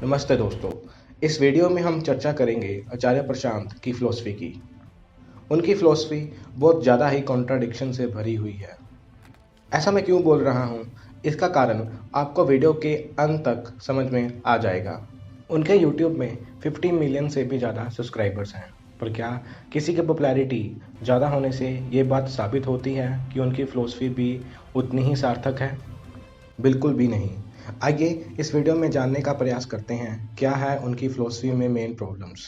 नमस्ते दोस्तों। इस वीडियो में हम चर्चा करेंगे आचार्य प्रशांत की फ़िलॉसफ़ी की। उनकी फ़िलॉसफ़ी बहुत ज़्यादा ही कॉन्ट्राडिक्शन से भरी हुई है। ऐसा मैं क्यों बोल रहा हूँ, इसका कारण आपको वीडियो के अंत तक समझ में आ जाएगा। उनके यूट्यूब में 50 मिलियन से भी ज़्यादा सब्सक्राइबर्स हैं, पर क्या किसी की पॉपुलैरिटी ज़्यादा होने से ये बात साबित होती है कि उनकी फ़िलॉसफ़ी भी उतनी ही सार्थक है? बिल्कुल भी नहीं। आइए इस वीडियो में जानने का प्रयास करते हैं क्या है उनकी फ़िलॉसफ़ी में मेन प्रॉब्लम्स।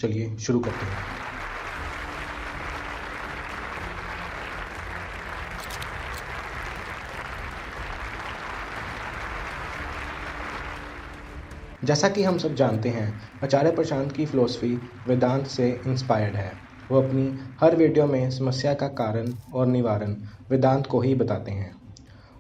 चलिए शुरू करते हैं। जैसा कि हम सब जानते हैं, आचार्य प्रशांत की फ़िलॉसफ़ी वेदांत से इंस्पायर्ड है। वो अपनी हर वीडियो में समस्या का कारण और निवारण वेदांत को ही बताते हैं।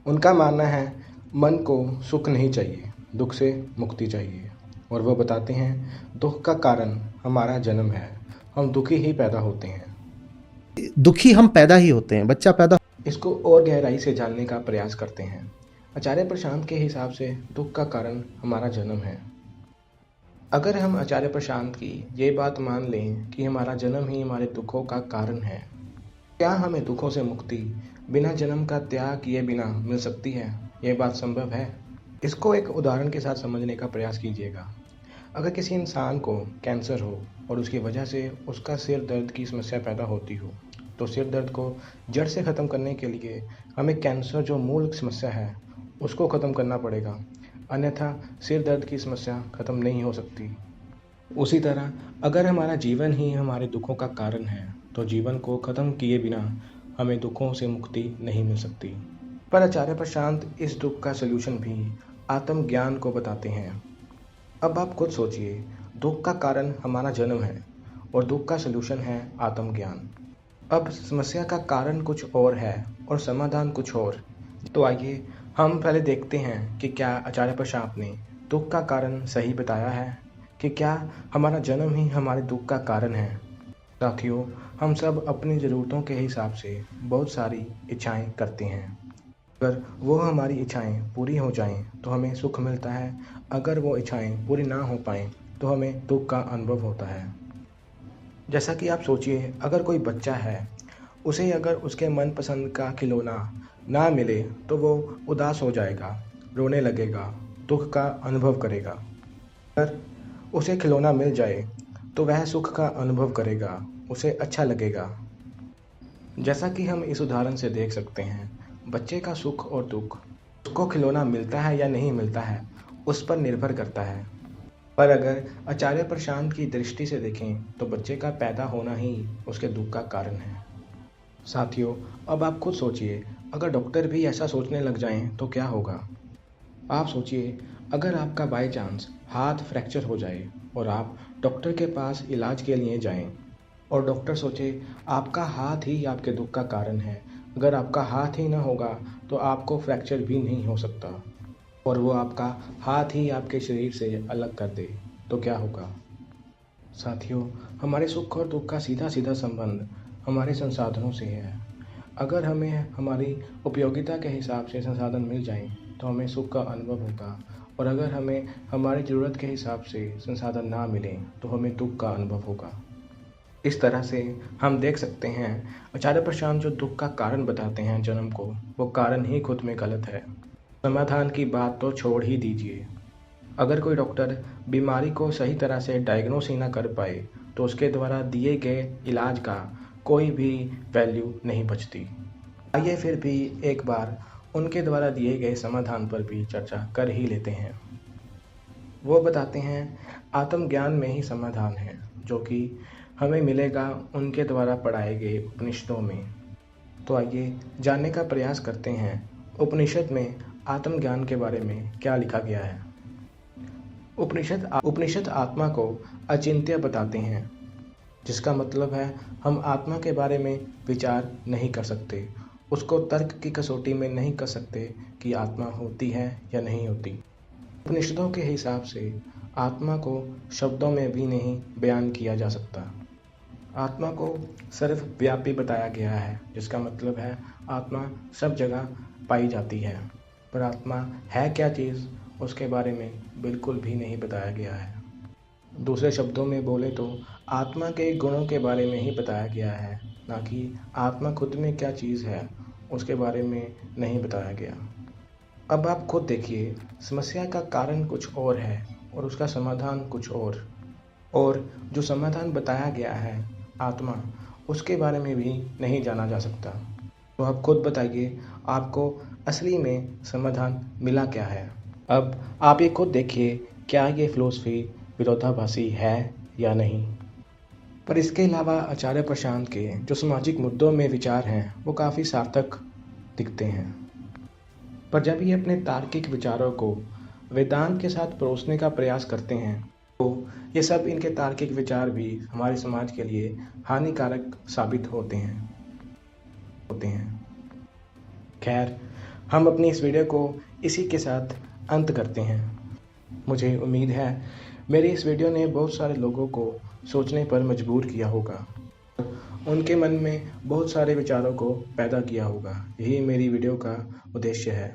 उनका मानना है मन को सुख नहीं चाहिए, दुख से मुक्ति चाहिए। और वो बताते हैं दुख का कारण हमारा जन्म है, हम दुखी ही पैदा होते हैं। दुखी हम पैदा ही होते हैं। बच्चा पैदा इसको और गहराई से जानने का प्रयास करते हैं। आचार्य प्रशांत के हिसाब से दुख का कारण हमारा जन्म है। अगर हम आचार्य प्रशांत की ये बात मान लें कि हमारा जन्म ही हमारे दुखों का कारण है, क्या हमें दुखों से मुक्ति बिना जन्म का त्याग किए बिना मिल सकती है? ये बात संभव है? इसको एक उदाहरण के साथ समझने का प्रयास कीजिएगा। अगर किसी इंसान को कैंसर हो और उसकी वजह से उसका सिर दर्द की समस्या पैदा होती हो, तो सिर दर्द को जड़ से ख़त्म करने के लिए हमें कैंसर जो मूल समस्या है उसको ख़त्म करना पड़ेगा, अन्यथा सिर दर्द की समस्या ख़त्म नहीं हो सकती। उसी तरह अगर हमारा जीवन ही हमारे दुखों का कारण है, तो जीवन को ख़त्म किए बिना हमें दुखों से मुक्ति नहीं मिल सकती। पर आचार्य प्रशांत इस दुख का सलूशन भी आत्मज्ञान को बताते हैं। अब आप खुद सोचिए, दुख का कारण हमारा जन्म है और दुख का सलूशन है आत्मज्ञान। अब समस्या का कारण कुछ और है और समाधान कुछ और। तो आइए हम पहले देखते हैं कि क्या आचार्य प्रशांत ने दुख का कारण सही बताया है, कि क्या हमारा जन्म ही हमारे दुख का कारण है। साथियों, हम सब अपनी ज़रूरतों के हिसाब से बहुत सारी इच्छाएं करते हैं। अगर वो हमारी इच्छाएं पूरी हो जाएं तो हमें सुख मिलता है, अगर वो इच्छाएं पूरी ना हो पाएं तो हमें दुख का अनुभव होता है। जैसा कि आप सोचिए, अगर कोई बच्चा है, उसे अगर उसके मनपसंद का खिलौना ना मिले तो वो उदास हो जाएगा, रोने लगेगा, दुख का अनुभव करेगा। अगर उसे खिलौना मिल जाए तो वह सुख का अनुभव करेगा, उसे अच्छा लगेगा। जैसा कि हम इस उदाहरण से देख सकते हैं, बच्चे का सुख और दुख उसको खिलौना मिलता है या नहीं मिलता है उस पर निर्भर करता है। पर अगर आचार्य प्रशांत की दृष्टि से देखें तो बच्चे का पैदा होना ही उसके दुख का कारण है। साथियों, अब आप खुद सोचिए, अगर डॉक्टर भी ऐसा सोचने लग जाएं तो क्या होगा। आप सोचिए, अगर आपका बाय चांस हाथ फ्रैक्चर हो जाए और आप डॉक्टर के पास इलाज के लिए जाएं और डॉक्टर सोचे आपका हाथ ही आपके दुख का कारण है, अगर आपका हाथ ही ना होगा तो आपको फ्रैक्चर भी नहीं हो सकता, और वो आपका हाथ ही आपके शरीर से अलग कर दे, तो क्या होगा। साथियों, हमारे सुख और दुख का सीधा सीधा संबंध हमारे संसाधनों से है। अगर हमें हमारी उपयोगिता के हिसाब से संसाधन मिल जाएं तो हमें सुख का अनुभव होगा, और अगर हमें हमारी ज़रूरत के हिसाब से संसाधन ना मिलें तो हमें दुख का अनुभव होगा। इस तरह से हम देख सकते हैं आचार्य प्रशांत जो दुख का कारण बताते हैं जन्म को, वो कारण ही खुद में गलत है। समाधान की बात तो छोड़ ही दीजिए। अगर कोई डॉक्टर बीमारी को सही तरह से डायग्नोस ही ना कर पाए तो उसके द्वारा दिए गए इलाज का कोई भी वैल्यू नहीं बचती। आइए फिर भी एक बार उनके द्वारा दिए गए समाधान पर भी चर्चा कर ही लेते हैं। वो बताते हैं आत्मज्ञान में ही समाधान है, जो कि हमें मिलेगा उनके द्वारा पढ़ाए गए उपनिषदों में। तो आइए जानने का प्रयास करते हैं उपनिषद में आत्मज्ञान के बारे में क्या लिखा गया है। उपनिषद आत्मा को अचिंत्य बताते हैं, जिसका मतलब है हम आत्मा के बारे में विचार नहीं कर सकते, उसको तर्क की कसौटी में नहीं कर सकते कि आत्मा होती है या नहीं होती। उपनिषदों के हिसाब से आत्मा को शब्दों में भी नहीं बयान किया जा सकता। आत्मा को सिर्फ व्यापी बताया गया है, जिसका मतलब है आत्मा सब जगह पाई जाती है। पर आत्मा है क्या चीज़ उसके बारे में बिल्कुल भी नहीं बताया गया है। दूसरे शब्दों में बोले तो आत्मा के गुणों के बारे में ही बताया गया है, ना कि आत्मा खुद में क्या चीज़ है उसके बारे में नहीं बताया गया। अब आप खुद देखिए, समस्या का कारण कुछ और है और उसका समाधान कुछ और जो समाधान बताया गया है आत्मा, उसके बारे में भी नहीं जाना जा सकता। तो आप खुद बताइए, आपको असली में समाधान मिला क्या है? अब आप ये खुद देखिए, क्या ये फिलॉसफी विरोधाभासी है या नहीं? पर इसके अलावा आचार्य प्रशांत के जो सामाजिक मुद्दों में विचार हैं वो काफ़ी सार्थक दिखते हैं। पर जब ये अपने तार्किक विचारों को वेदांत के साथ परोसने का प्रयास करते हैं तो ये सब इनके तार्किक विचार भी हमारे समाज के लिए हानिकारक साबित होते हैं। खैर, हम अपनी इस वीडियो को इसी के साथ अंत करते हैं। मुझे उम्मीद है मेरी इस वीडियो ने बहुत सारे लोगों को सोचने पर मजबूर किया होगा, उनके मन में बहुत सारे विचारों को पैदा किया होगा। यही मेरी वीडियो का उद्देश्य है।